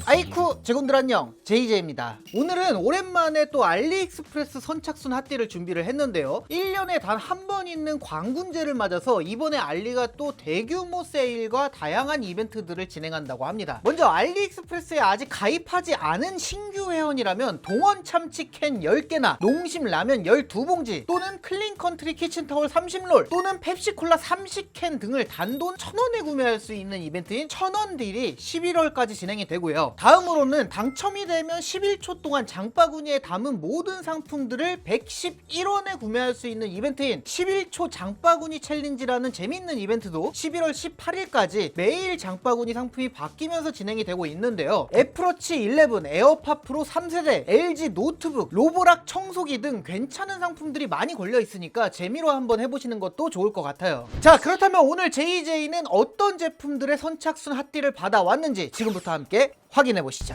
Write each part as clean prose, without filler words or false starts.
아이쿠 제공들 안녕, JJ입니다. 오늘은 오랜만에 또 알리익스프레스 선착순 핫딜을 준비를 했는데요, 1년에 단 한 번 있는 광군제를 맞아서 이번에 알리가 또 대규모 세일과 다양한 이벤트들을 진행한다고 합니다. 먼저 알리익스프레스에 아직 가입하지 않은 신규 회원이라면 동원 참치 캔 10개나 농심 라면 12봉지 또는 클린컨트리 키친타월 30롤 또는 펩시콜라 30캔 등을 단돈 1000원에 구매할 수 있는 이벤트인 1000원 딜이 11월까지 진행이 되고요. 다음으로는 당첨이 되면 11초 동안 장바구니에 담은 모든 상품들을 111원에 구매할 수 있는 이벤트인 11초 장바구니 챌린지라는 재밌는 이벤트도 11월 18일까지 매일 장바구니 상품이 바뀌면서 진행이 되고 있는데요, 애플워치 11, 에어팟 프로 3세대, LG 노트북, 로보락 청소기 등 괜찮은 상품들이 많이 걸려 있으니까 재미로 한번 해보시는 것도 좋을 것 같아요. 자, 그렇다면 오늘 JJ는 어떤 제품들의 선착순 핫딜을 받아왔는지 지금부터 함께 확인해보시죠.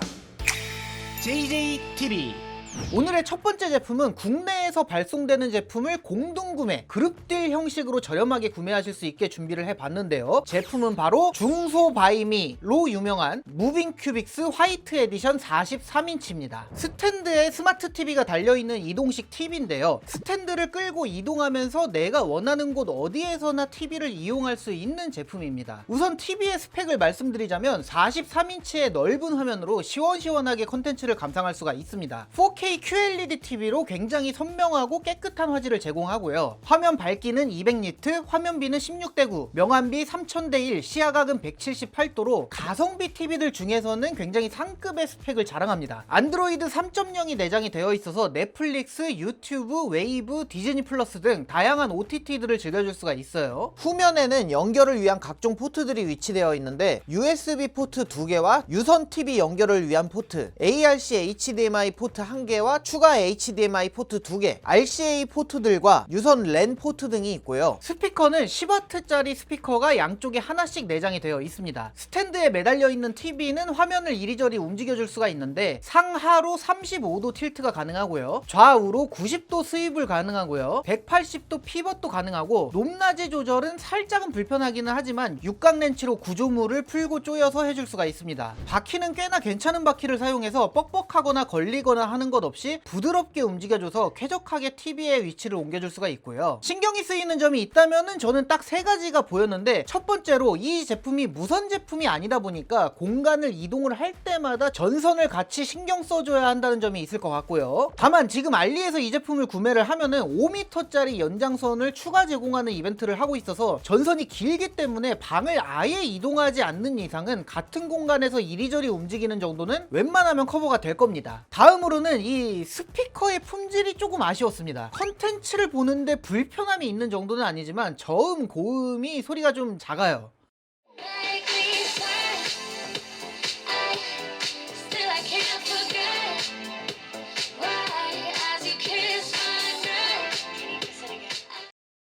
JJTV 오늘의 첫 번째 제품은 국내에서 발송되는 제품을 공동구매, 그룹딜 형식으로 저렴하게 구매하실 수 있게 준비를 해봤는데요, 제품은 바로 중소바이미로 유명한 무빙큐빅스 화이트 에디션 43인치입니다. 스탠드에 스마트 TV가 달려있는 이동식 TV인데요, 스탠드를 끌고 이동하면서 내가 원하는 곳 어디에서나 TV를 이용할 수 있는 제품입니다. 우선 TV의 스펙을 말씀드리자면 43인치의 넓은 화면으로 시원시원하게 콘텐츠를 감상할 수가 있습니다. 4K QLED TV로 굉장히 선명하고 깨끗한 화질을 제공하고요. 화면 밝기는 200니트, 화면비는 16:9, 명암비 3000:1, 시야각은 178도로 가성비 TV들 중에서는 굉장히 상급의 스펙을 자랑합니다. 안드로이드 3.0이 내장이 되어 있어서 넷플릭스, 유튜브, 웨이브, 디즈니 플러스 등 다양한 OTT들을 즐겨줄 수가 있어요. 후면에는 연결을 위한 각종 포트들이 위치되어 있는데 USB 포트 2개와 유선 TV 연결을 위한 포트, ARC HDMI 포트 1개와 추가 HDMI 포트 2개, RCA 포트들과 유선 랜 포트 등이 있고요. 스피커는 10W짜리 스피커가 양쪽에 하나씩 내장이 되어 있습니다. 스탠드에 매달려 있는 TV는 화면을 이리저리 움직여줄 수가 있는데 상하로 35도 틸트가 가능하고요, 좌우로 90도 스윕을 가능하고요, 180도 피벗도 가능하고, 높낮이 조절은 살짝은 불편하기는 하지만 육각 렌치로 구조물을 풀고 조여서 해줄 수가 있습니다. 바퀴는 꽤나 괜찮은 바퀴를 사용해서 뻑뻑하거나 걸리거나 하는 것 없이 부드럽게 움직여줘서 쾌적하게 TV의 위치를 옮겨줄 수가 있고요. 신경이 쓰이는 점이 있다면은 저는 딱 3가지가 보였는데, 첫 번째로 이 제품이 무선 제품이 아니다 보니까 공간을 이동을 할 때마다 전선을 같이 신경 써줘야 한다는 점이 있을 것 같고요. 다만 지금 알리에서 이 제품을 구매를 하면은 5m짜리 연장선을 추가 제공하는 이벤트를 하고 있어서 전선이 길기 때문에 방을 아예 이동하지 않는 이상은 같은 공간에서 이리저리 움직이는 정도는 웬만하면 커버가 될 겁니다. 다음으로는 이 스피커의 품질이 조금 아쉬웠습니다. 컨텐츠를 보는데 불편함이 있는 정도는 아니지만 저음, 고음이 소리가 좀 작아요.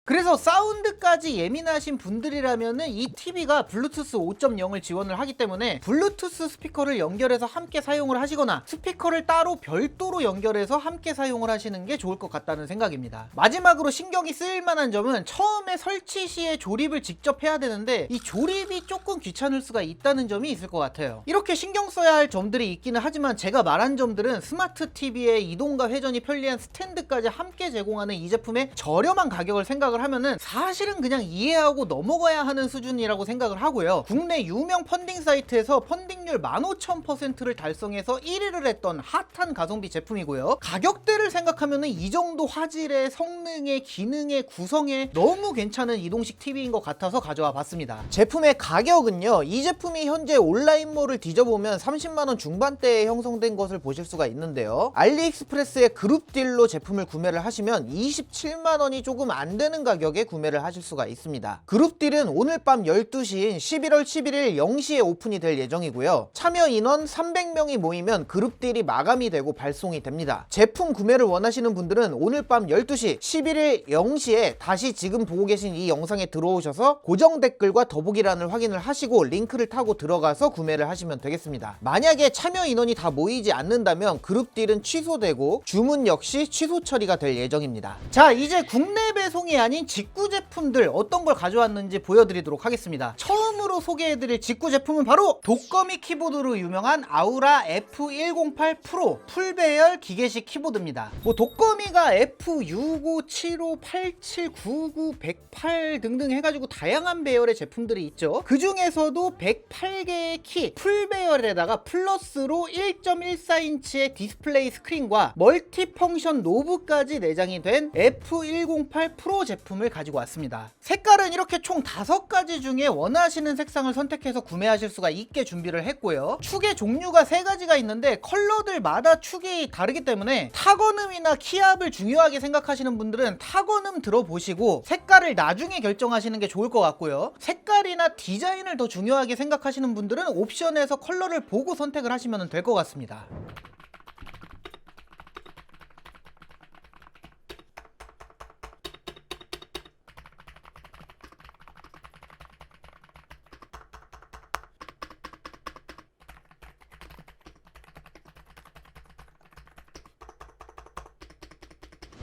그래서 사운드까지 예민하신 분들이라면은 이 TV가 블루투스 5.0을 지원을 하기 때문에 블루투스 스피커를 연결해서 함께 사용을 하시거나 스피커를 따로 별도로 연결해서 함께 사용을 하시는 게 좋을 것 같다는 생각입니다. 마지막으로 신경이 쓰일 만한 점은 처음에 설치 시에 조립을 직접 해야 되는데 이 조립이 조금 귀찮을 수가 있다는 점이 있을 것 같아요. 이렇게 신경 써야 할 점들이 있기는 하지만 제가 말한 점들은 스마트 TV의 이동과 회전이 편리한 스탠드까지 함께 제공하는 이 제품의 저렴한 가격을 생각을 하면은 사실은 그냥 이해하고 넘어가야 하는 수준이라고 생각을 하고요. 국내 유명 펀딩 사이트에서 펀딩률 15,000%를 달성해서 1위를 했던 핫한 가성비 제품이고요. 가격대를 생각하면은 이 정도 화질에, 성능에, 기능에, 구성에 너무 괜찮은 이동식 TV인 것 같아서 가져와 봤습니다. 제품의 가격은요, 이 제품이 현재 온라인몰을 뒤져보면 30만원 중반대에 형성된 것을 보실 수가 있는데요, 알리익스프레스의 그룹딜로 제품을 구매를 하시면 27만원이 조금 안 되는 가격에 구매를 하실 수가 있습니다. 그룹딜은 오늘 밤 12시인 11월 11일 0시에 오픈이 될 예정이고요. 참여 인원 300명이 모이면 그룹딜이 마감이 되고 발송이 됩니다. 제품 구매를 원하시는 분들은 오늘 밤 12시 11일 0시에 다시 지금 보고 계신 이 영상에 들어오셔서 고정 댓글과 더보기란을 확인을 하시고 링크를 타고 들어가서 구매를 하시면 되겠습니다. 만약에 참여 인원이 다 모이지 않는다면 그룹딜은 취소되고 주문 역시 취소 처리가 될 예정입니다. 자, 이제 국내 배송이 아닌 직구 제품들 어떤 걸 가져왔는지 보여드리도록 하겠습니다. 처음으로 소개해드릴 직구 제품은 바로 독거미 키보드로 유명한 아우라 F108 프로 풀배열 기계식 키보드입니다. 뭐 독거미가 F65, 75, 87, 99, 108 등등 해가지고 다양한 배열의 제품들이 있죠. 그 중에서도 108개의 키 풀배열에다가 플러스로 1.14인치의 디스플레이 스크린과 멀티펑션 노브까지 내장이 된 F108 프로 제품을 가지고 왔습니다. 색깔은 이렇게 총 5가지 중에 원하시는 색상을 선택해서 구매하실 수가 있게 준비를 했고요. 축의 종류가 3가지가 있는데 컬러들마다 축이 다르기 때문에 타건음이나 키압을 중요하게 생각하시는 분들은 타건음 들어보시고 색깔을 나중에 결정하시는 게 좋을 것 같고요. 색깔이나 디자인을 더 중요하게 생각하시는 분들은 옵션에서 컬러를 보고 선택을 하시면 될 것 같습니다.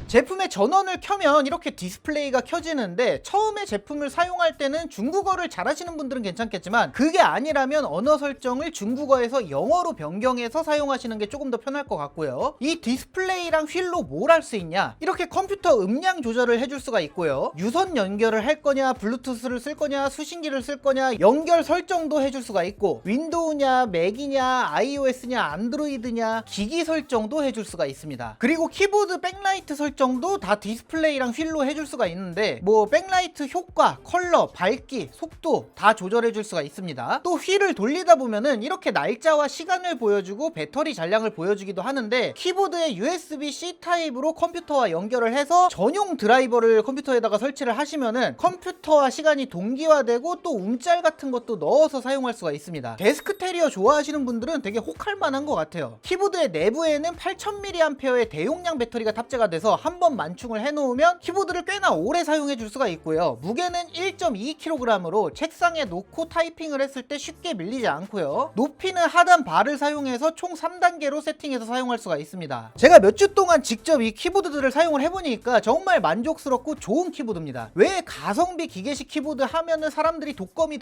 제품의 전원을 켜면 이렇게 디스플레이가 켜지는데 처음에 제품을 사용할 때는 중국어를 잘하시는 분들은 괜찮겠지만 그게 아니라면 언어 설정을 중국어에서 영어로 변경해서 사용하시는 게 조금 더 편할 것 같고요. 이 디스플레이랑 휠로 뭘 할 수 있냐, 이렇게 컴퓨터 음량 조절을 해줄 수가 있고요. 유선 연결을 할 거냐, 블루투스를 쓸 거냐, 수신기를 쓸 거냐 연결 설정도 해줄 수가 있고 윈도우냐 맥이냐 iOS냐 안드로이드냐 기기 설정도 해줄 수가 있습니다. 그리고 키보드 백라이트 설정도 다 디스플레이랑 휠로 해줄 수가 있는데 뭐 백라이트 효과, 컬러, 밝기, 속도 다 조절해 줄 수가 있습니다. 또 휠을 돌리다 보면은 이렇게 날짜와 시간을 보여주고 배터리 잔량을 보여주기도 하는데 키보드에 USB-C 타입으로 컴퓨터와 연결을 해서 전용 드라이버를 컴퓨터에다가 설치를 하시면은 컴퓨터와 시간이 동기화되고 또 움짤 같은 것도 넣어서 사용할 수가 있습니다. 데스크테리어 좋아하시는 분들은 되게 혹할 만한 것 같아요. 키보드의 내부에는 8000mAh의 대용량 배터리가 탑재가 돼서 한번 만충을 해놓으면 키보드를 꽤나 오래 사용해 줄 수가 있고요. 무게는 1.2kg으로 책상에 놓고 타이핑을 했을 때 쉽게 밀리지 않고요. 높이는 하단 바를 사용해서 총 3단계로 세팅해서 사용할 수가 있습니다. 제가 몇 주 동안 직접 이 키보드들을 사용을 해보니까 정말 만족스럽고 좋은 키보드입니다. 왜 가성비 기계식 키보드 하면은 사람들이 독거미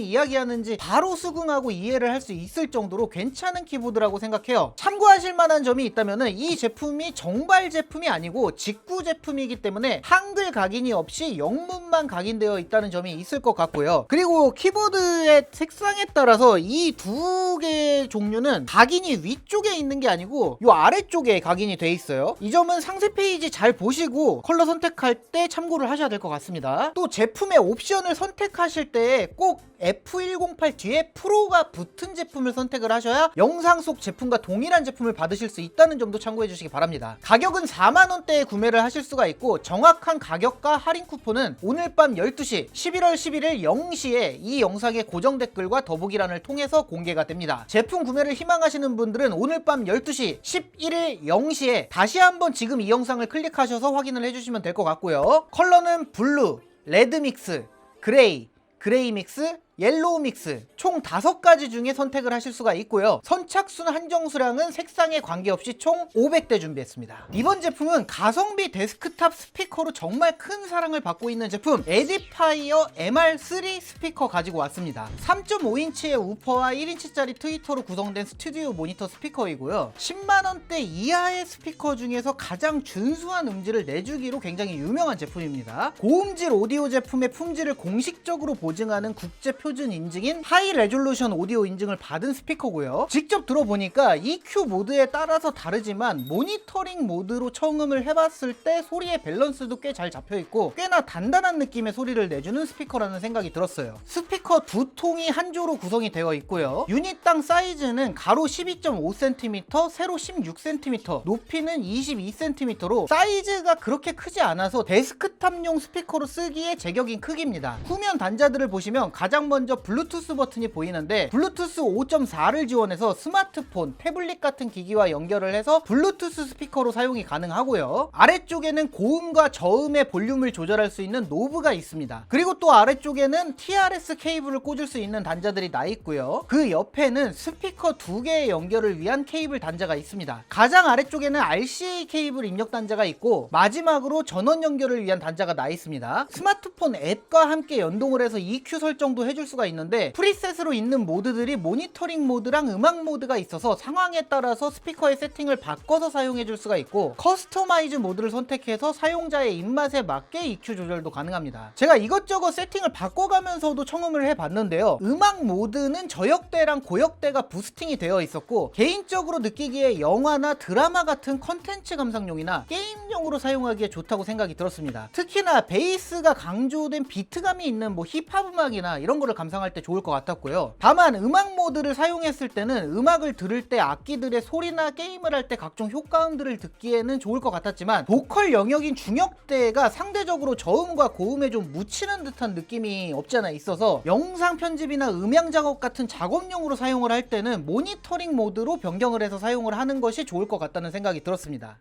이야기하는지 바로 수긍하고 이해를 할 수 있을 정도로 괜찮은 키보드라고 생각해요. 참고하실 만한 점이 있다면은 이 제품이 정발 제품이 아니고 직구 제품이기 때문에 한글 각인이 없이 영문만 각인되어 있다는 점이 있을 것 같고요. 그리고 키보드의 색상에 따라서 이 두 개의 종류는 각인이 위쪽에 있는 게 아니고 이 아래쪽에 각인이 돼 있어요. 이 점은 상세 페이지 잘 보시고 컬러 선택할 때 참고를 하셔야 될 것 같습니다. 또 제품의 옵션을 선택하실 때 꼭 F108 뒤에 프로가 붙은 제품을 선택을 하셔야 영상 속 제품과 동일한 제품을 받으실 수 있다는 점도 참고해 주시기 바랍니다. 가격은 4만원대에 구매를 하실 수가 있고 정확한 가격과 할인 쿠폰은 오늘 밤 12시 11월 11일 0시에 이 영상의 고정 댓글과 더보기란을 통해서 공개가 됩니다. 제품 구매를 희망하시는 분들은 오늘 밤 12시 11일 0시에 다시 한번 지금 이 영상을 클릭하셔서 확인을 해주시면 될 것 같고요. 컬러는 블루, 레드 믹스, 그레이, 그레이 믹스, 옐로우 믹스 총 5가지 중에 선택을 하실 수가 있고요. 선착순 한정 수량은 색상에 관계없이 총 500대 준비했습니다. 이번 제품은 가성비 데스크탑 스피커로 정말 큰 사랑을 받고 있는 제품 에디파이어 MR3 스피커 가지고 왔습니다. 3.5인치의 우퍼와 1인치짜리 트위터로 구성된 스튜디오 모니터 스피커이고요. 10만원대 이하의 스피커 중에서 가장 준수한 음질을 내주기로 굉장히 유명한 제품입니다. 고음질 오디오 제품의 품질을 공식적으로 보증하는 국제 표준 인증인 하이 레졸루션 오디오 인증을 받은 스피커고요. 직접 들어보니까 EQ 모드에 따라서 다르지만 모니터링 모드로 청음을 해봤을 때 소리의 밸런스도 꽤 잘 잡혀있고 꽤나 단단한 느낌의 소리를 내주는 스피커라는 생각이 들었어요. 스피커 두 통이 한 조로 구성이 되어 있고요. 유닛당 사이즈는 가로 12.5cm, 세로 16cm, 높이는 22cm로 사이즈가 그렇게 크지 않아서 데스크탑용 스피커로 쓰기에 제격인 크기입니다. 후면 단자들을 보시면 가장 먼저 블루투스 버튼이 보이는데 블루투스 5.4를 지원해서 스마트폰, 태블릿 같은 기기와 연결을 해서 블루투스 스피커로 사용이 가능하고요. 아래쪽에는 고음과 저음의 볼륨을 조절할 수 있는 노브가 있습니다. 그리고 또 아래쪽에는 TRS 케이블을 꽂을 수 있는 단자들이 나 있고요. 그 옆에는 스피커 2개의 연결을 위한 케이블 단자가 있습니다. 가장 아래쪽에는 RCA 케이블 입력 단자가 있고 마지막으로 전원 연결을 위한 단자가 나 있습니다. 스마트폰 앱과 함께 연동을 해서 EQ 설정도 해줄 수가 있는데 프리셋으로 있는 모드들이 모니터링 모드랑 음악 모드가 있어서 상황에 따라서 스피커의 세팅을 바꿔서 사용해줄 수가 있고 커스터마이즈 모드를 선택해서 사용자의 입맛에 맞게 EQ 조절도 가능합니다. 제가 이것저것 세팅을 바꿔가면서도 청음을 해봤는데요. 음악 모드는 저역대랑 고역대가 부스팅이 되어 있었고 개인적으로 느끼기에 영화나 드라마 같은 컨텐츠 감상용이나 게임용으로 사용하기에 좋다고 생각이 들었습니다. 특히나 베이스가 강조된 비트감이 있는 뭐 힙합 음악이나 이런 거를 감상할 때 좋을 것 같았고요. 다만 음악 모드를 사용했을 때는 음악을 들을 때 악기들의 소리나 게임을 할 때 각종 효과음들을 듣기에는 좋을 것 같았지만 보컬 영역인 중역대가 상대적으로 저음과 고음에 좀 묻히는 듯한 느낌이 없지 않아 있어서 영상 편집이나 음향 작업 같은 작업용으로 사용을 할 때는 모니터링 모드로 변경을 해서 사용을 하는 것이 좋을 것 같다는 생각이 들었습니다.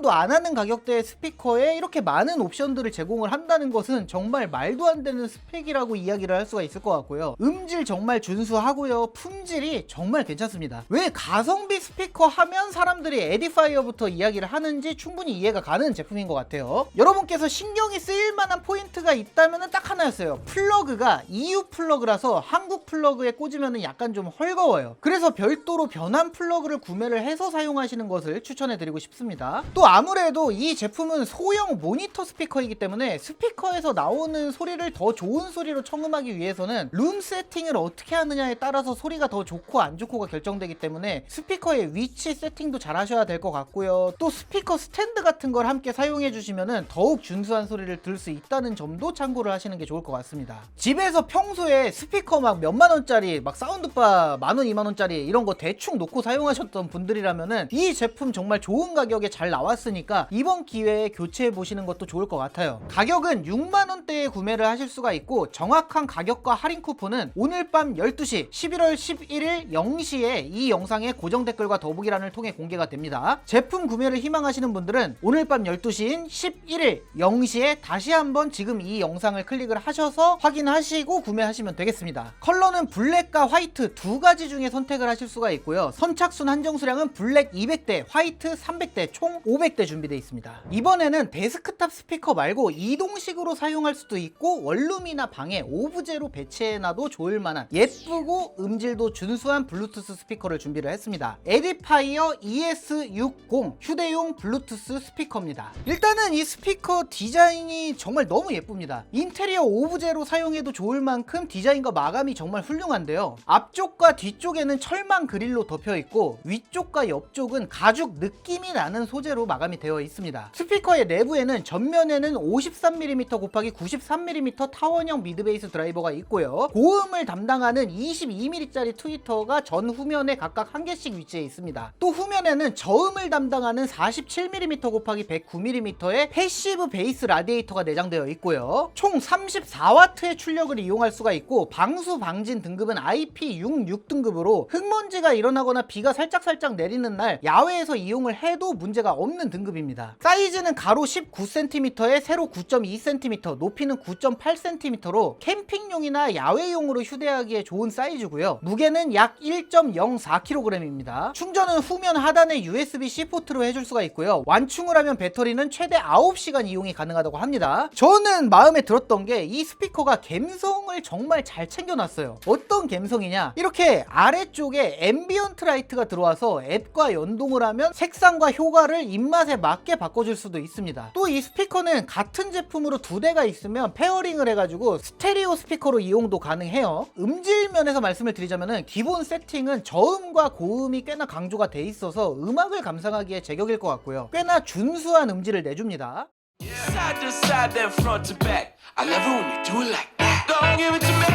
도 안 하는 가격대의 스피커에 이렇게 많은 옵션들을 제공을 한다는 것은 정말 말도 안 되는 스펙이라고 이야기를 할 수가 있을 것 같고요. 음질 정말 준수하고요. 품질이 정말 괜찮습니다. 왜 가성비 스피커 하면 사람들이 에디파이어부터 이야기를 하는지 충분히 이해가 가는 제품인 것 같아요. 여러분께서 신경이 쓰일 만한 포인트가 있다면 딱 하나였어요. 플러그가 EU 플러그라서 한국 플러그에 꽂으면 약간 좀 헐거워요. 그래서 별도로 변환 플러그를 구매를 해서 사용하시는 것을 추천해 드리고 싶습니다. 또 아무래도 이 제품은 소형 모니터 스피커이기 때문에 스피커에서 나오는 소리를 더 좋은 소리로 청음하기 위해서는 룸 세팅을 어떻게 하느냐에 따라서 소리가 더 좋고 안 좋고가 결정되기 때문에 스피커의 위치 세팅도 잘 하셔야 될 것 같고요. 또 스피커 스탠드 같은 걸 함께 사용해 주시면 더욱 준수한 소리를 들을 수 있다는 점도 참고를 하시는 게 좋을 것 같습니다. 집에서 평소에 스피커 막 몇만 원짜리 막 사운드바 만원 2만원짜리 이런 거 대충 놓고 사용하셨던 분들이라면은 이 제품 정말 좋은 가격에 잘 나왔으니까 이번 기회에 교체해 보시는 것도 좋을 것 같아요. 가격은 6만원대에 구매를 하실 수가 있고 정확한 가격과 할인 쿠폰은 오늘 밤 12시 11월 11일 0시에 이 영상의 고정 댓글과 더보기란을 통해 공개가 됩니다. 제품 구매를 희망하시는 분들은 오늘 밤 12시인 11일 0시에 다시 한번 지금 이 영상을 클릭을 하셔서 확인하시고 구매하시면 되겠습니다. 컬러는 블랙과 화이트 두 가지 중에 선택을 하실 수가 있고요. 선착순 한정 수량은 블랙 200대, 화이트 300대, 총 500대 준비되어 있습니다. 이번에는 데스크탑 스피커 말고 이동식으로 사용할 수도 있고 원룸이나 방에 오브제로 배치해놔도 좋을 만한 예쁘고 음질도 준수한 블루투스 스피커를 준비를 했습니다. 에디파이어 ES60 휴대용 블루투스 스피커입니다. 일단은 이 스피커 디자인이 정말 너무 예쁩니다. 인테리어 오브제로 사용해도 좋을 만큼 디자인과 마감이 정말 훌륭한데요. 앞쪽과 뒤쪽에는 철망 그릴로 덮여 있고 위쪽과 옆쪽은 가죽 느낌이 나는 소재로 마감이 되어 있습니다. 스피커의 내부에는 전면에는 53mm 곱하기 93mm 타원형 미드베이스 드라이버가 있고요. 고음을 담당하는 22mm짜리 트위터가 전 후면에 각각 한 개씩 위치해 있습니다. 또 후면에는 저음을 담당하는 47mm 곱하기 109mm의 패시브 베이스 라디에이터가 내장되어 있고요. 총 34W의 출력을 이용할 수가 있고 방수 방진 등급은 IP66 등급으로 흙먼지가 일어나거나 비가 살짝 내리는 날 야외에서 이용을 해도 문제가 없는 등급입니다. 사이즈는 가로 19cm에 세로 9.2cm, 높이는 9.8cm로 캠핑용이나 야외용으로 휴대하기에 좋은 사이즈고요. 무게는 약 1.04kg입니다. 충전은 후면 하단에 USB-C 포트로 해줄 수가 있고요. 완충을 하면 배터리는 최대 9시간 이용이 가능하다고 합니다. 저는 마음에 들었던 게 이 스피커가 갬성을 정말 잘 챙겨놨어요. 어떤 갬성이냐, 이렇게 아래쪽에 앰비언트 라이트가 들어와서 앱과 연동을 하면 색상과 효과를 입맛에 맞게 바꿔줄 수도 있습니다. 또 이 스피커는 같은 제품으로 두 대가 있으면 페어링을 해가지고 스테레오 스피커로 이용도 가능해요. 음질 면에서 말씀을 드리자면은 기본 세팅은 저음과 고음이 꽤나 강조가 돼 있어서 음악을 감상하기에 제격일 것 같고요. 꽤나 준수한 음질을 내줍니다. Side to side, then front to back. I love it when you do it like that. Go. Don't give it to me.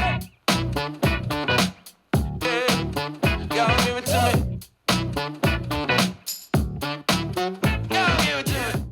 Yeah, don't give it to me. Don't give it to me.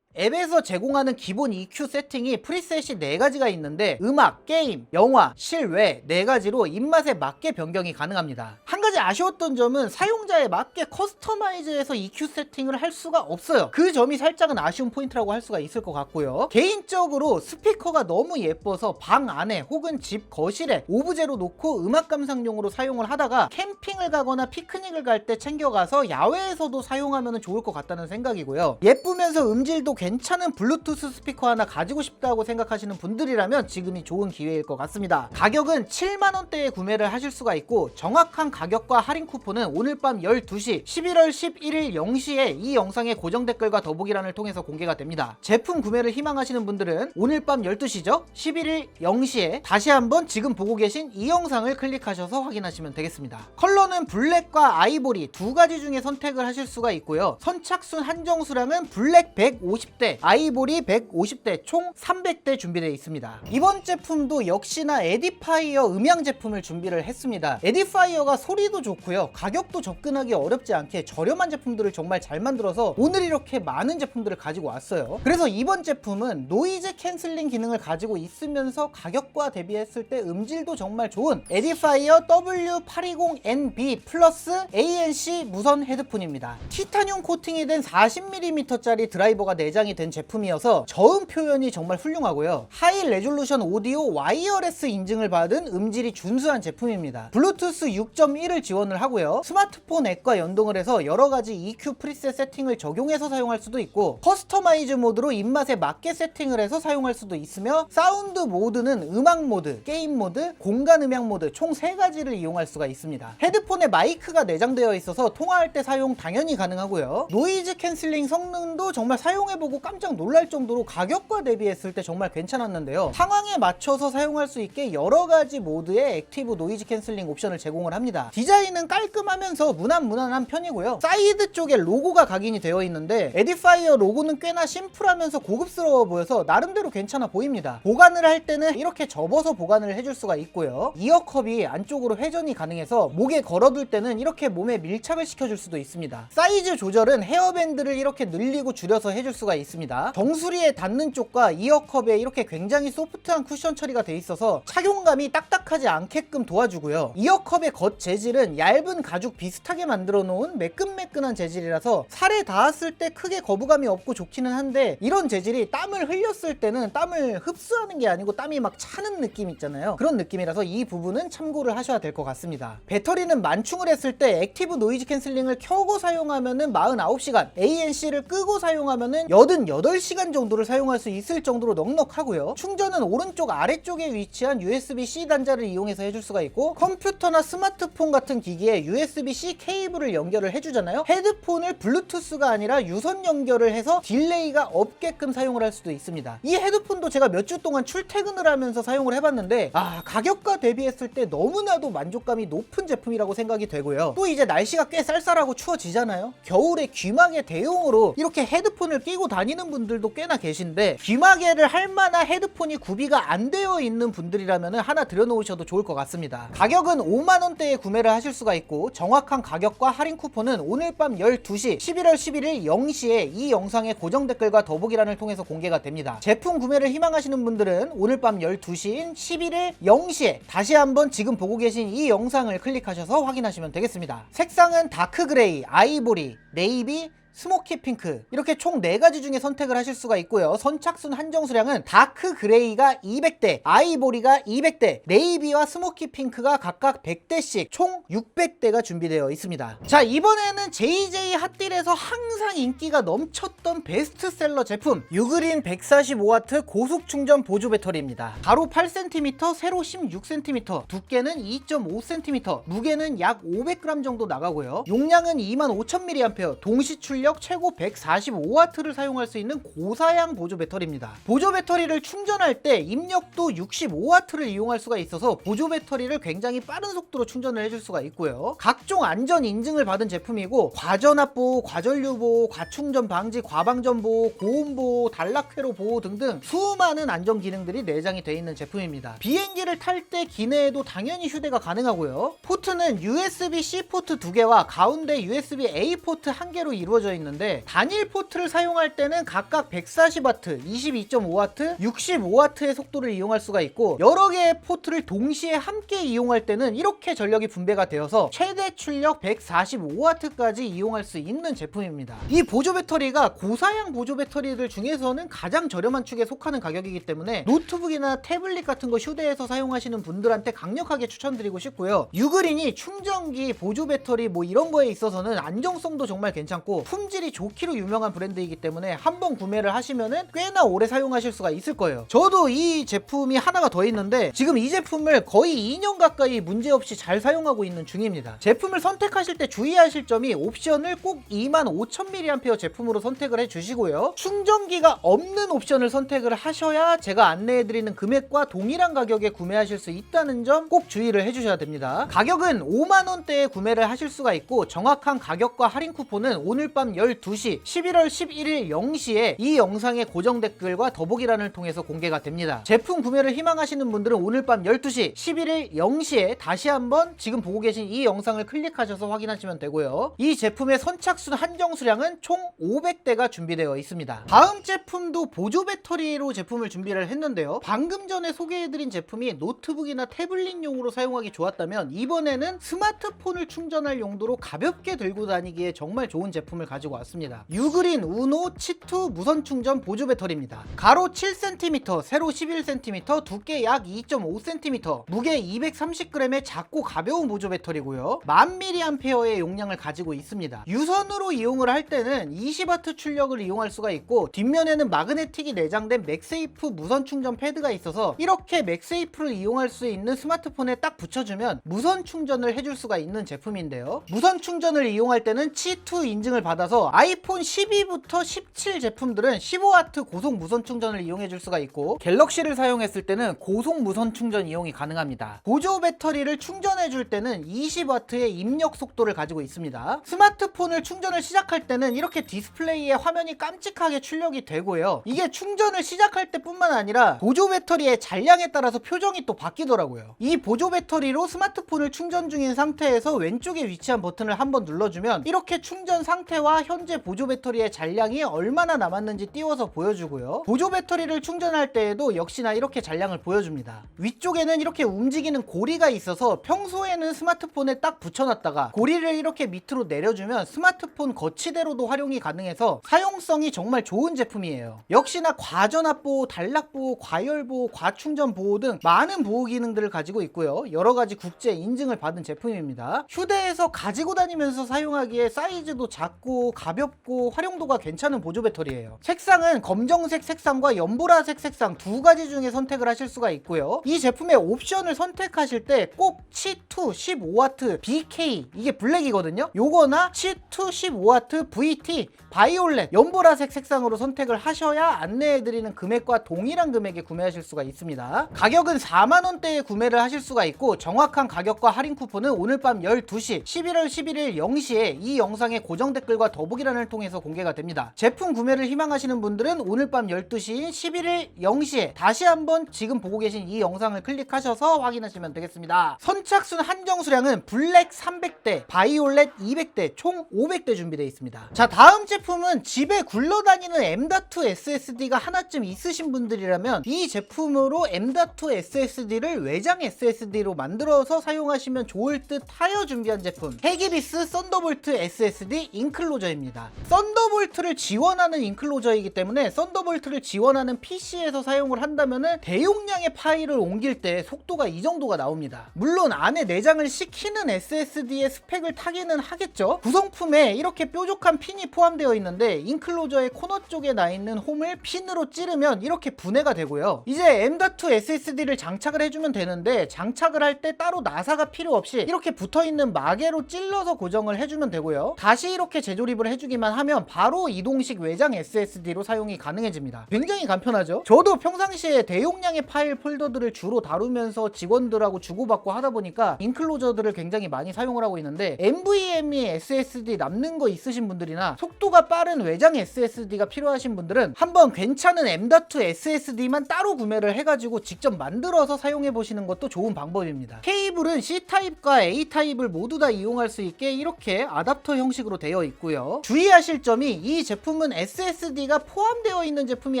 앱에서 제공하는 기본 EQ 세팅이 프리셋이 4가지가 있는데 음악, 게임, 영화, 실외 4가지로 입맛에 맞게 변경이 가능합니다. 한 가지 아쉬웠던 점은 사용자에 맞게 커스터마이즈해서 EQ 세팅을 할 수가 없어요. 그 점이 살짝은 아쉬운 포인트라고 할 수가 있을 것 같고요. 개인적으로 스피커가 너무 예뻐서 방 안에 혹은 집 거실에 오브제로 놓고 음악 감상용으로 사용을 하다가 캠핑을 가거나 피크닉을 갈 때 챙겨가서 야외에서도 사용하면 좋을 것 같다는 생각이고요. 예쁘면서 음질도 괜찮은 블루투스 스피커 하나 가지고 싶다고 생각하시는 분들이라면 지금이 좋은 기회일 것 같습니다. 가격은 7만원대에 구매를 하실 수가 있고 정확한 가격과 할인 쿠폰은 오늘 밤 12시 11월 11일 0시에 이 영상의 고정 댓글과 더보기란을 통해서 공개가 됩니다. 제품 구매를 희망하시는 분들은 오늘 밤 12시죠? 11일 0시에 다시 한번 지금 보고 계신 이 영상을 클릭하셔서 확인하시면 되겠습니다. 컬러는 블랙과 아이보리 2가지 중에 선택을 하실 수가 있고요. 선착순 한정 수량은 블랙 150대, 아이보리 150대, 총 300대 준비되어 있습니다. 이번 제품도 역시나 에디파이어 음향 제품을 준비를 했습니다. 에디파이어가 소리도 좋고요. 가격도 접근하기 어렵지 않게 저렴한 제품들을 정말 잘 만들어서 오늘 이렇게 많은 제품들을 가지고 왔어요. 그래서 이번 제품은 노이즈 캔슬링 기능을 가지고 있으면서 가격과 대비했을 때 음질도 정말 좋은 에디파이어 W820NB 플러스 ANC 무선 헤드폰입니다. 티타늄 코팅이 된 40mm짜리 드라이버가 내장이 된 제품이어서 저음 표현이 정말 훌륭하고요. 하이 레졸루션 오디오 와이어레스 인증을 받은 음질이 준수한 제품입니다. 블루투스 6.1을 지원을 하고요. 스마트폰 앱과 연동을 해서 여러가지 EQ 프리셋 세팅을 적용해서 사용할 수도 있고 커스터마이즈 모드로 입맛에 맞게 세팅을 해서 사용할 수도 있으며 사운드 모드는 음악 모드, 게임 모드, 공간 음향 모드 총 3가지를 이용할 수가 있습니다. 헤드폰에 마이크가 내장되어 있어서 통화할 때 사용 당연히 가능하고요. 노이즈 캔슬링 성능도 정말 사용해보고 깜짝 놀랄 정도로 가격과 대비했을 때 정말 괜찮았는데요. 상황에 맞춰서 사용할 수 있게 여러가지 모드의 액티브 노이즈 캔슬링 옵션을 제공을 합니다. 디자인은 깔끔하면서 무난무난한 편이고요. 사이드 쪽에 로고가 각인이 되어 있는데 에디파이어 로고는 꽤나 심플하면서 고급스러워 보여서 나름대로 괜찮아 보입니다. 보관을 할 때는 이렇게 접어서 보관을 해줄 수가 있고요. 이어컵이 안쪽으로 회전이 가능해서 목에 걸어둘 때는 이렇게 몸에 밀착을 시켜줄 수도 있습니다. 사이즈 조절은 헤어밴드를 이렇게 늘리고 줄여서 해줄 수가 있습니다. 정수리에 닿는 쪽과 이어컵에 이렇게 굉장히 소프트한 쿠션 처리가 돼 있어서 착용감이 딱딱하지 않게끔 도와주고요. 이어컵의 겉 재질은 얇은 가죽 비슷하게 만들어 놓은 매끈매끈한 재질이라서 살에 닿았을 때 크게 거부감이 없고 좋기는 한데 이런 재질이 땀을 흘렸을 때는 땀을 흡수하는 게 아니고 땀이 막 차는 느낌 있잖아요. 그런 느낌이라서 이 부분은 참고를 하셔야 될 것 같습니다. 배터리는 만충을 했을 때 액티브 노이즈 캔슬링을 켜고 사용하면은 49시간, ANC를 끄고 사용하면은 88시간 정도를 사용할 수 있을 정도로 넉넉하고요. 충전은 오른쪽 아래쪽에 위치한 USB-C 단자를 이용해서 해줄 수가 있고 컴퓨터나 스마트폰 같은 기기에 USB-C 케이블을 연결을 해주잖아요. 헤드폰을 블루투스가 아니라 유선 연결을 해서 딜레이가 없게끔 사용을 할 수도 있습니다. 이 헤드폰도 제가 몇 주 동안 출퇴근을 하면서 사용을 해봤는데 가격과 대비했을 때 너무나도 만족감이 높은 제품이라고 생각이 되고요. 또 이제 날씨가 꽤 쌀쌀하고 추워지잖아요. 겨울에 귀마개 대용으로 이렇게 헤드폰을 끼고 다니는 분들도 꽤나 계신데 귀마개를 할 만한 헤드폰이 구비가 안 되어 있는 분들이라면 하나 들여놓으셔도 좋을 것 같습니다. 가격은 5만원대에 구매를 하실 수가 있고 정확한 가격과 할인 쿠폰은 오늘 밤 12시 11월 11일 0시에 이 영상의 고정 댓글과 더보기란을 통해서 공개가 됩니다. 제품 구매를 희망하시는 분들은 오늘 밤 12시인 11일 0시에 다시 한번 지금 보고 계신 이 영상을 클릭하셔서 확인하시면 되겠습니다. 색상은 다크 그레이, 아이보리, 네이비, 스모키 핑크 이렇게 총 4가지 중에 선택을 하실 수가 있고요. 선착순 한정 수량은 다크 그레이가 200대, 아이보리가 200대, 네이비와 스모키 핑크가 각각 100대씩 총 600대가 준비되어 있습니다. 자, 이번에는 JJ 핫딜에서 항상 인기가 넘쳤던 베스트셀러 제품 유그린 145W 고속 충전 보조 배터리입니다. 가로 8cm, 세로 16cm, 두께는 2.5cm, 무게는 약 500g 정도 나가고요. 용량은 25,000mAh, 동시 출력 출력 최고 145W를 사용할 수 있는 고사양 보조 배터리입니다. 보조 배터리를 충전할 때 입력도 65W를 이용할 수가 있어서 보조 배터리를 굉장히 빠른 속도로 충전을 해줄 수가 있고요. 각종 안전 인증을 받은 제품이고 과전압 보호, 과전류 보호, 과충전 방지, 과방전 보호, 고온 보호, 단락 회로 보호 등등 수많은 안전 기능들이 내장이 되어 있는 제품입니다. 비행기를 탈 때 기내에도 당연히 휴대가 가능하고요. 포트는 USB-C 포트 2개와 가운데 USB-A 포트 1개로 이루어져 있는데 단일 포트를 사용할 때는 각각 140W, 22.5W, 65W의 속도를 이용할 수가 있고 여러 개의 포트를 동시에 함께 이용할 때는 이렇게 전력이 분배가 되어서 최대 출력 145W까지 이용할 수 있는 제품입니다. 이 보조 배터리가 고사양 보조 배터리들 중에서는 가장 저렴한 축에 속하는 가격이기 때문에 노트북이나 태블릿 같은 거 휴대해서 사용하시는 분들한테 강력하게 추천드리고 싶고요. 유그린이 충전기, 보조 배터리 뭐 이런 거에 있어서는 안정성도 정말 괜찮고 품질이 좋기로 유명한 브랜드이기 때문에 한번 구매를 하시면은 꽤나 오래 사용하실 수가 있을 거예요. 저도 이 제품이 하나가 더 있는데 지금 이 제품을 거의 2년 가까이 문제없이 잘 사용하고 있는 중입니다. 제품을 선택하실 때 주의하실 점이 옵션을 꼭 25000mAh 제품으로 선택을 해주시고요. 충전기가 없는 옵션을 선택을 하셔야 제가 안내해드리는 금액과 동일한 가격에 구매하실 수 있다는 점 꼭 주의를 해주셔야 됩니다. 가격은 5만원대에 구매를 하실 수가 있고 정확한 가격과 할인 쿠폰은 오늘 밤 12시 11월 11일 0시에 이 영상의 고정 댓글과 더보기란을 통해서 공개가 됩니다. 제품 구매를 희망하시는 분들은 오늘 밤 12시 11일 0시에 다시 한번 지금 보고 계신 이 영상을 클릭하셔서 확인하시면 되고요. 이 제품의 선착순 한정 수량은 총 500대가 준비되어 있습니다. 다음 제품도 보조 배터리로 제품을 준비를 했는데요. 방금 전에 소개해드린 제품이 노트북이나 태블릿용으로 사용하기 좋았다면 이번에는 스마트폰을 충전할 용도로 가볍게 들고 다니기에 정말 좋은 제품을 가지고 왔습니다. 유그린 우노 치투 무선 충전 보조 배터리입니다. 가로 7cm, 세로 11cm, 두께 약 2.5cm, 무게 230g의 작고 가벼운 보조 배터리고요. 1000mAh의 용량을 가지고 있습니다. 유선으로 이용을 할 때는 20W 출력을 이용할 수가 있고 뒷면에는 마그네틱이 내장된 맥세이프 무선 충전 패드가 있어서 이렇게 맥세이프를 이용할 수 있는 스마트폰에 딱 붙여주면 무선 충전을 해줄 수가 있는 제품인데요. 무선 충전을 이용할 때는 C2 인증을 받아서 아이폰 12부터 17 제품들은 15W 고속 무선 충전을 이용해줄 수가 있고 갤럭시를 사용했을 때는 고속 무선 충전 이용이 가능합니다. 보조 배터리를 충전해줄 때는 20W의 입력 속도를 가지고 있습니다. 스마트폰을 충전을 시작할 때는 이렇게 디스플레이에 화면이 깜찍하게 출력이 되고요. 이게 충전을 시작할 때뿐만 아니라 보조 배터리의 잔량에 따라서 표정이 또 바뀌더라고요. 이 보조 배터리로 스마트폰을 충전 중인 상태에서 왼쪽에 위치한 버튼을 한번 눌러주면 이렇게 충전 상태와 현재 보조 배터리의 잔량이 얼마나 남았는지 띄워서 보여주고요. 보조 배터리를 충전할 때에도 역시나 이렇게 잔량을 보여줍니다. 위쪽에는 이렇게 움직이는 고리가 있어서 평소에는 스마트폰에 딱 붙여놨다가 고리를 이렇게 밑으로 내려주면 스마트폰 거치대로도 활용이 가능해서 사용성이 정말 좋은 제품이에요. 역시나 과전압 보호, 단락 보호, 과열 보호, 과충전 보호 등 많은 보호 기능들을 가지고 있고요. 여러가지 국제 인증을 받은 제품입니다. 휴대해서 가지고 다니면서 사용하기에 사이즈도 작고 가볍고 활용도가 괜찮은 보조 배터리예요. 색상은 검정색 색상과 연보라색 색상 두 가지 중에 선택을 하실 수가 있고요. 이 제품의 옵션을 선택하실 때 꼭 C2 15W BK 이게 블랙이거든요. 요거나 C2 15W VT 바이올렛 연보라색 색상으로 선택을 하셔야 안내해드리는 금액과 동일한 금액에 구매하실 수가 있습니다. 가격은 4만원대에 구매를 하실 수가 있고 정확한 가격과 할인 쿠폰은 오늘 밤 12시 11월 11일 0시에 이 영상의 고정 댓글과 더보기란을 통해서 공개가 됩니다. 제품 구매를 희망하시는 분들은 오늘 밤 12시인 11일 0시에 다시 한번 지금 보고 계신 이 영상을 클릭하셔서 확인하시면 되겠습니다. 선착순 한정 수량은 블랙 300대, 바이올렛 200대, 총 500대 준비되어 있습니다. 자, 다음 제품은 집에 굴러다니는 M.2 SSD가 하나쯤 있으신 분들이라면 이 제품으로 M.2 SSD를 외장 SSD로 만들어서 사용하시면 좋을 듯 하여 준비한 제품 헤기비스 썬더볼트 SSD 인클로저입니다. 썬더볼트를 지원하는 인클로저이기 때문에 썬더볼트를 지원하는 PC에서 사용을 한다면 대용량의 파일을 옮길 때 속도가 이 정도가 나옵니다. 물론 안에 내장을 시키는 SSD의 스펙을 타기는 하겠죠. 구성품에 이렇게 뾰족한 핀이 포함되어 있는데 인클로저의 코너 쪽에 나 있는 홈을 핀으로 찌르면 이렇게 분해가 되고요. 이제 M.2 SSD를 장착을 해주면 되는데 장착을 할 때 따로 나사가 필요 없이 이렇게 붙어있는 마개로 찔러서 고정을 해주면 되고요. 다시 이렇게 재조립을 조립을 해주기만 하면 바로 이동식 외장 SSD로 사용이 가능해집니다. 굉장히 간편하죠? 저도 평상시에 대용량의 파일 폴더들을 주로 다루면서 직원들하고 주고받고 하다 보니까 인클로저들을 굉장히 많이 사용을 하고 있는데 NVMe SSD 남는 거 있으신 분들이나 속도가 빠른 외장 SSD가 필요하신 분들은 한번 괜찮은 M.2 SSD만 따로 구매를 해가지고 직접 만들어서 사용해 보시는 것도 좋은 방법입니다. 케이블은 C타입과 A타입을 모두 다 이용할 수 있게 이렇게 아답터 형식으로 되어 있고요. 주의하실 점이 이 제품은 SSD가 포함되어 있는 제품이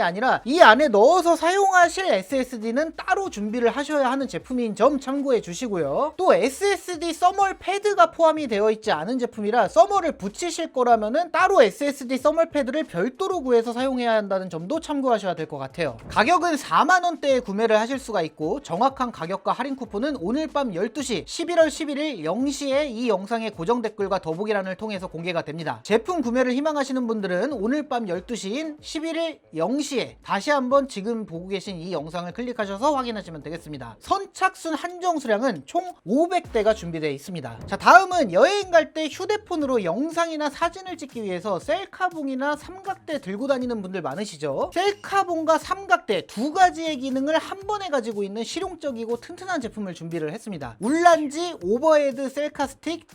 아니라 이 안에 넣어서 사용하실 SSD는 따로 준비를 하셔야 하는 제품인 점 참고해 주시고요. 또 SSD 써멀 패드가 포함이 되어 있지 않은 제품이라 써멀을 붙이실 거라면은 따로 SSD 써멀 패드를 별도로 구해서 사용해야 한다는 점도 참고하셔야 될 것 같아요. 가격은 4만원대에 구매를 하실 수가 있고 정확한 가격과 할인 쿠폰은 오늘 밤 12시 11월 11일 0시에 이 영상의 고정 댓글과 더보기란을 통해서 공개가 됩니다. 제품 구매를 희망하시는 분들은 오늘 밤 12시인 11일 0시에 다시 한번 지금 보고 계신 이 영상을 클릭하셔서 확인하시면 되겠습니다. 선착순 한정 수량은 총 500대가 준비되어 있습니다. 자, 다음은 여행 갈 때 휴대폰으로 영상이나 사진을 찍기 위해서 셀카봉이나 삼각대 들고 다니는 분들 많으시죠? 셀카봉과 삼각대 두 가지의 기능을 한 번에 가지고 있는 실용적이고 튼튼한 제품을 준비를 했습니다. 울란지 오버헤드 셀카 스틱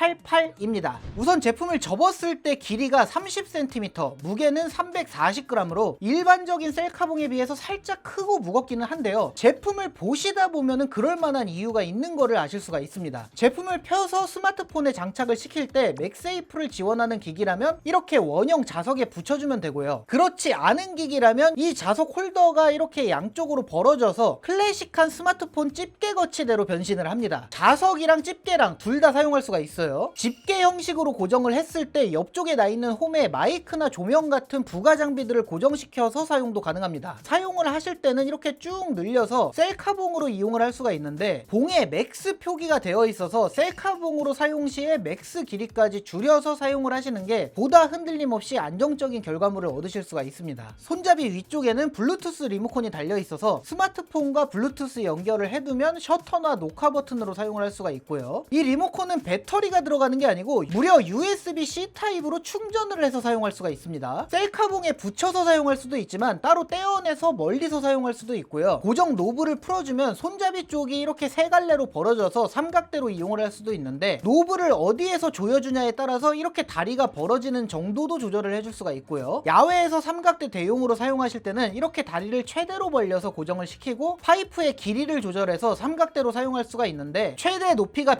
TT88입니다. 우선 제품을 접었을 때 길이가 30cm, 무게는 340g으로 일반적인 셀카봉에 비해서 살짝 크고 무겁기는 한데요. 제품을 보시다 보면은 그럴만한 이유가 있는 거를 아실 수가 있습니다. 제품을 펴서 스마트폰에 장착을 시킬 때 맥세이프를 지원하는 기기라면 이렇게 원형 자석에 붙여주면 되고요. 그렇지 않은 기기라면 이 자석 홀더가 이렇게 양쪽으로 벌어져서 클래식한 스마트폰 집게 거치대로 변신을 합니다. 자석이랑 집게랑 둘 다 사용할 수가 있어요. 집게 형식으로 고정을 했을 때 옆쪽에 나 있는 홈에 마이크나 조명 같은 부가 장비들을 고정시켜서 사용도 가능합니다. 사용을 하실 때는 이렇게 쭉 늘려서 셀카봉으로 이용을 할 수가 있는데 봉에 맥스 표기가 되어 있어서 셀카봉으로 사용 시에 맥스 길이까지 줄여서 사용을 하시는 게 보다 흔들림 없이 안정적인 결과물을 얻으실 수가 있습니다. 손잡이 위쪽에는 블루투스 리모컨이 달려 있어서 스마트폰과 블루투스 연결을 해두면 셔터나 녹화 버튼으로 사용을 할 수가 있고요. 이 리모컨은 배터리가 들어가는 게 아니고 무려 USB-C 타입으로 충전을 해서 사용할 수가 있습니다. 셀카봉에 붙여서 사용할 수도 있지만 따로 떼어내서 멀리서 사용할 수도 있고요. 고정 노브를 풀어주면 손잡이 쪽이 이렇게 세 갈래로 벌어져서 삼각대로 이용을 할 수도 있는데 노브를 어디에서 조여주냐에 따라서 이렇게 다리가 벌어지는 정도도 조절을 해줄 수가 있고요. 야외에서 삼각대 대용으로 사용하실 때는 이렇게 다리를 최대로 벌려서 고정을 시키고 파이프의 길이를 조절해서 삼각대로 사용할 수가 있는데 최대 높이가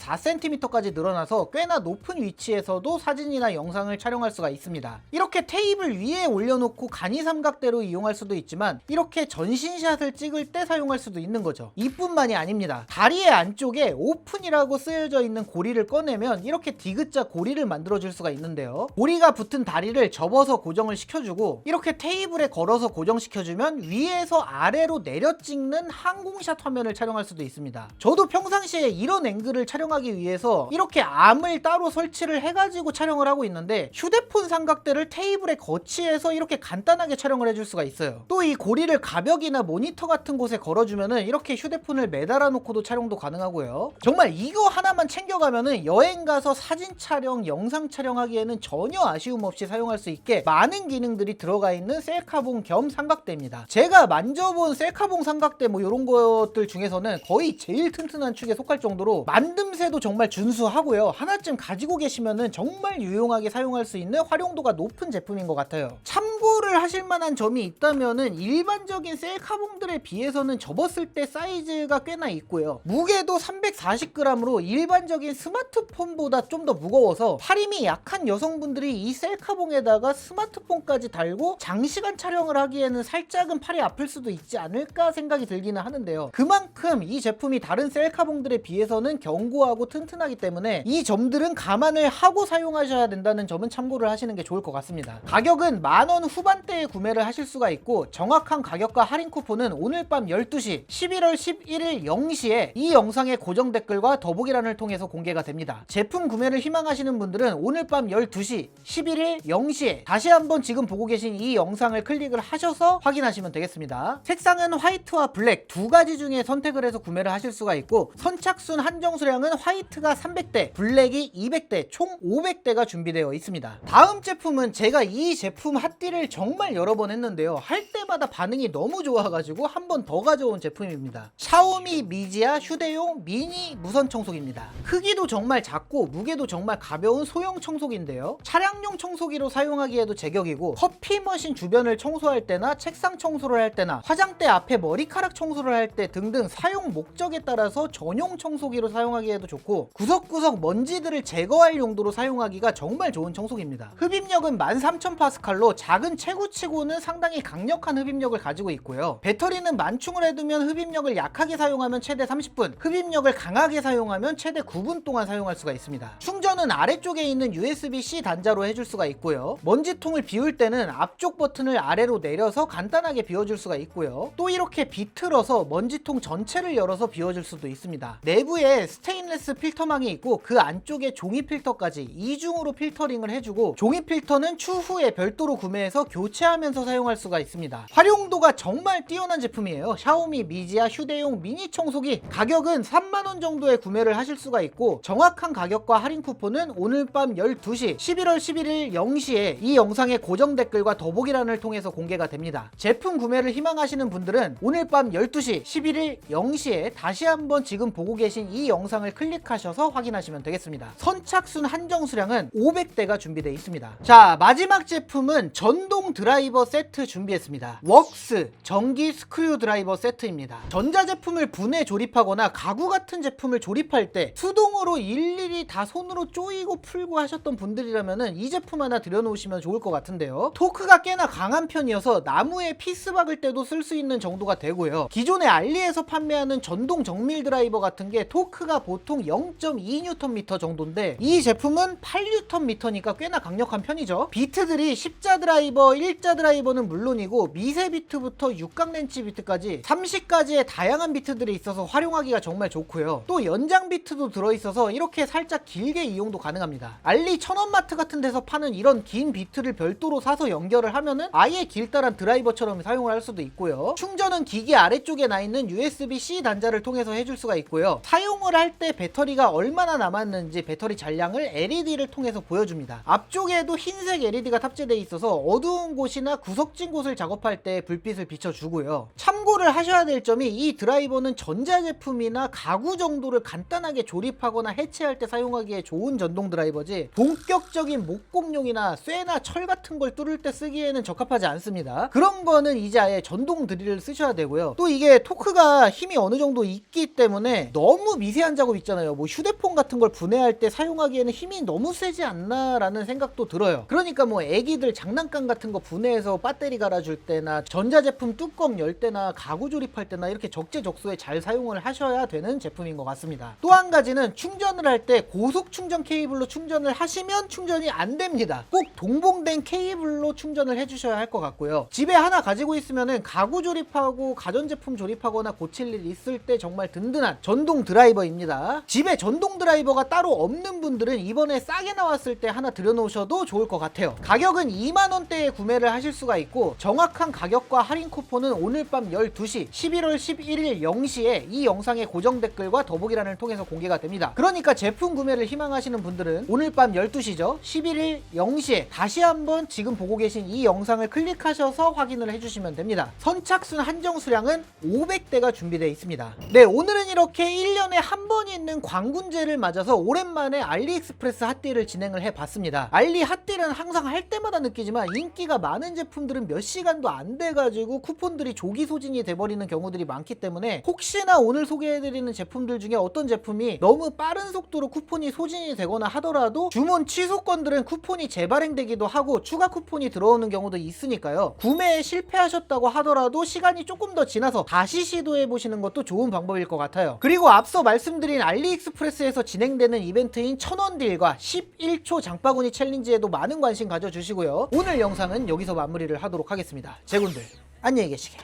144cm까지 늘어나서 꽤나 높은 위치에서도 사진이나 영상을 촬영할 수가 있습니다. 이렇게 테이블 위에 올려놓고 간이 삼각대로 이용할 수도 있지만 이렇게 전신샷을 찍을 때 사용할 수도 있는 거죠. 이뿐만이 아닙니다. 다리의 안쪽에 오픈이라고 쓰여져 있는 고리를 꺼내면 이렇게 디귿자 고리를 만들어줄 수가 있는데요. 고리가 붙은 다리를 접어서 고정을 시켜주고 이렇게 테이블에 걸어서 고정시켜주면 위에서 아래로 내려 찍는 항공샷 화면을 촬영할 수도 있습니다. 저도 평상시에 이런 앵글을 촬영하기 위해서 이렇게 암을 따로 설치를 해가지고 촬영을 하고 있는데 휴대폰 삼각대를 테이블에 거치해서 이렇게 간단하게 촬영을 해줄 수가 있어요. 또 이 고리를 가벽이나 모니터 같은 곳에 걸어주면은 이렇게 휴대폰을 매달아 놓고도 촬영도 가능하고요. 정말 이거 하나만 챙겨가면은 여행 가서 사진 촬영, 영상 촬영하기에는 전혀 아쉬움 없이 사용할 수 있게 많은 기능들이 들어가 있는 셀카봉 겸 삼각대입니다. 제가 만져본 셀카봉 삼각대 뭐 이런 것들 중에서는 거의 제일 튼튼한 축에 속할 정도로 만듦새도 정말 준수하고요. 하나쯤 가지고 계시면은 정말 유용하게 사용할 수 있는 활용도가 높은 제품인 것 같아요. 참고를 하실 만한 점이 있다면은 일반적인 셀카봉들에 비해서는 접었을 때 사이즈가 꽤나 있고요. 무게도 340g으로 일반적인 스마트폰보다 좀 더 무거워서 팔 힘이 약한 여성분들이 이 셀카봉에다가 스마트폰까지 달고 장시간 촬영을 하기에는 살짝은 팔이 아플 수도 있지 않을까 생각이 들기는 하는데요. 그만큼 이 제품이 다른 셀카봉들에 비해서는 견고하고 튼튼하기 때문에 이 점들은 감안을 하고 사용하셔야 된다는 점은 참고를 하시는 게 좋을 것 같습니다. 가격은 10,000원 후반 시간대에 구매를 하실 수가 있고 정확한 가격과 할인 쿠폰은 오늘 밤 12시 11월 11일 0시에 이 영상의 고정 댓글과 더보기란을 통해서 공개가 됩니다. 제품 구매를 희망하시는 분들은 오늘 밤 12시 11일 0시에 다시 한번 지금 보고 계신 이 영상을 클릭을 하셔서 확인하시면 되겠습니다. 색상은 화이트와 블랙 두 가지 중에 선택을 해서 구매를 하실 수가 있고 선착순 한정 수량은 화이트가 300대, 블랙이 200대, 총 500대가 준비되어 있습니다. 다음 제품은 제가 이 제품 핫딜을 정말 여러 번 했는데요. 할 때마다 반응이 너무 좋아가지고 한 번 더 가져온 제품입니다. 샤오미 미지아 휴대용 미니 무선 청소기입니다. 크기도 정말 작고 무게도 정말 가벼운 소형 청소기인데요. 차량용 청소기로 사용하기에도 제격이고 커피 머신 주변을 청소할 때나 책상 청소를 할 때나 화장대 앞에 머리카락 청소를 할 때 등등 사용 목적에 따라서 전용 청소기로 사용하기에도 좋고 구석구석 먼지들을 제거할 용도로 사용하기가 정말 좋은 청소기입니다. 흡입력은 13,000파스칼로 작은 체구치고는 상당히 강력한 흡입력을 가지고 있고요. 배터리는 만충을 해두면 흡입력을 약하게 사용하면 최대 30분, 흡입력을 강하게 사용하면 최대 9분 동안 사용할 수가 있습니다. 충전은 아래쪽에 있는 USB-C 단자로 해줄 수가 있고요. 먼지통을 비울 때는 앞쪽 버튼을 아래로 내려서 간단하게 비워줄 수가 있고요. 또 이렇게 비틀어서 먼지통 전체를 열어서 비워줄 수도 있습니다. 내부에 스테인레스 필터망이 있고 그 안쪽에 종이 필터까지 이중으로 필터링을 해주고 종이 필터는 추후에 별도로 구매해서 교체하면서 사용할 수가 있습니다. 활용도가 정말 뛰어난 제품이에요. 샤오미 미지아 휴대용 미니 청소기 가격은 3만원 정도에 구매를 하실 수가 있고 정확한 가격과 할인 쿠폰은 오늘 밤 12시 11월 11일 0시에 이 영상의 고정 댓글과 더보기란을 통해서 공개가 됩니다. 제품 구매를 희망하시는 분들은 오늘 밤 12시 11일 0시에 다시 한번 지금 보고 계신 이 영상을 클릭하셔서 확인하시면 되겠습니다. 선착순 한정 수량은 500대가 준비되어 있습니다. 자, 마지막 제품은 전동 드라이버 세트 준비했습니다. 웍스 전기 스크류 드라이버 세트입니다. 전자제품을 분해 조립하거나 가구 같은 제품을 조립할 때 수동으로 일일이 다 손으로 조이고 풀고 하셨던 분들이라면 이 제품 하나 들여놓으시면 좋을 것 같은데요. 토크가 꽤나 강한 편이어서 나무에 피스 박을 때도 쓸 수 있는 정도가 되고요. 기존에 알리에서 판매하는 전동 정밀 드라이버 같은 게 토크가 보통 0.2Nm 정도인데 이 제품은 8Nm니까 꽤나 강력한 편이죠. 비트들이 10자 드라이버, 1자 드라이버는 물론이고 미세 비트부터 육각 렌치 비트까지 30가지의 다양한 비트들이 있어서 활용하기가 정말 좋고요. 또 연장 비트도 들어있어서 이렇게 살짝 길게 이용도 가능합니다. 알리 천원마트 같은 데서 파는 이런 긴 비트를 별도로 사서 연결을 하면은 아예 길다란 드라이버처럼 사용을 할 수도 있고요. 충전은 기기 아래쪽에 나 있는 USB-C 단자를 통해서 해줄 수가 있고요. 사용을 할 때 배터리가 얼마나 남았는지 배터리 잔량을 LED를 통해서 보여줍니다. 앞쪽에도 흰색 LED가 탑재되어 있어서 어두운 곳이나 구석진 곳을 작업할 때 불빛을 비춰주고요. 참고를 하셔야 될 점이 이 드라이버는 전자제품이나 가구 정도를 간단하게 조립하거나 해체할 때 사용하기에 좋은 전동 드라이버지 본격적인 목공용이나 쇠나 철 같은 걸 뚫을 때 쓰기에는 적합하지 않습니다. 그런 거는 이제 아예 전동 드릴을 쓰셔야 되고요. 또 이게 토크가 힘이 어느 정도 있기 때문에 너무 미세한 작업 있잖아요. 뭐 휴대폰 같은 걸 분해할 때 사용하기에는 힘이 너무 세지 않나 라는 생각도 들어요. 그러니까 뭐 애기들 장난감 같은 거 분해해서 배터리 갈아줄 때나 전자제품 뚜껑 열 때나 가구 조립할 때나 이렇게 적재적소에 잘 사용을 하셔야 되는 제품인 것 같습니다. 또 한 가지는 충전을 할 때 고속 충전 케이블로 충전을 하시면 충전이 안 됩니다. 꼭 동봉된 케이블로 충전을 해주셔야 할 것 같고요. 집에 하나 가지고 있으면은 가구 조립하고 가전제품 조립하거나 고칠 일 있을 때 정말 든든한 전동 드라이버입니다. 집에 전동 드라이버가 따로 없는 분들은 이번에 싸게 나왔을 때 하나 들여놓으셔도 좋을 것 같아요. 가격은 2만원대에 구매를 하실 수가 있고 정확한 가격과 할인 쿠폰은 오늘 밤 12시 11월 11일 0시에 이 영상의 고정 댓글과 더보기란을 통해서 공개가 됩니다. 그러니까 제품 구매를 희망하시는 분들은 오늘 밤 12시죠. 11일 0시에 다시 한번 지금 보고 계신 이 영상을 클릭하셔서 확인을 해주시면 됩니다. 선착순 한정 수량은 500대가 준비되어 있습니다. 네, 오늘은 이렇게 1년에 한 번 있는 광군제를 맞아서 오랜만에 알리익스프레스 핫딜을 진행을 해봤습니다. 알리 핫딜은 항상 할 때마다 느끼지만 인기가 많은 제품들은 몇 시간도 안 돼가지고 쿠폰들이 조기 소진이 돼버리는 경우들이 많기 때문에 혹시나 오늘 소개해드리는 제품들 중에 어떤 제품이 너무 빠른 속도로 쿠폰이 소진이 되거나 하더라도 주문 취소 건들은 쿠폰이 재발행되기도 하고 추가 쿠폰이 들어오는 경우도 있으니까요. 구매에 실패하셨다고 하더라도 시간이 조금 더 지나서 다시 시도해보시는 것도 좋은 방법일 것 같아요. 그리고 앞서 말씀드린 알리익스프레스에서 진행되는 이벤트인 1000원 딜과 11초 장바구니 챌린지에도 많은 관심 가져주시고요. 오늘 영상은 여기서 마무리를 하도록 하겠습니다. 제군들 안녕히 계시게.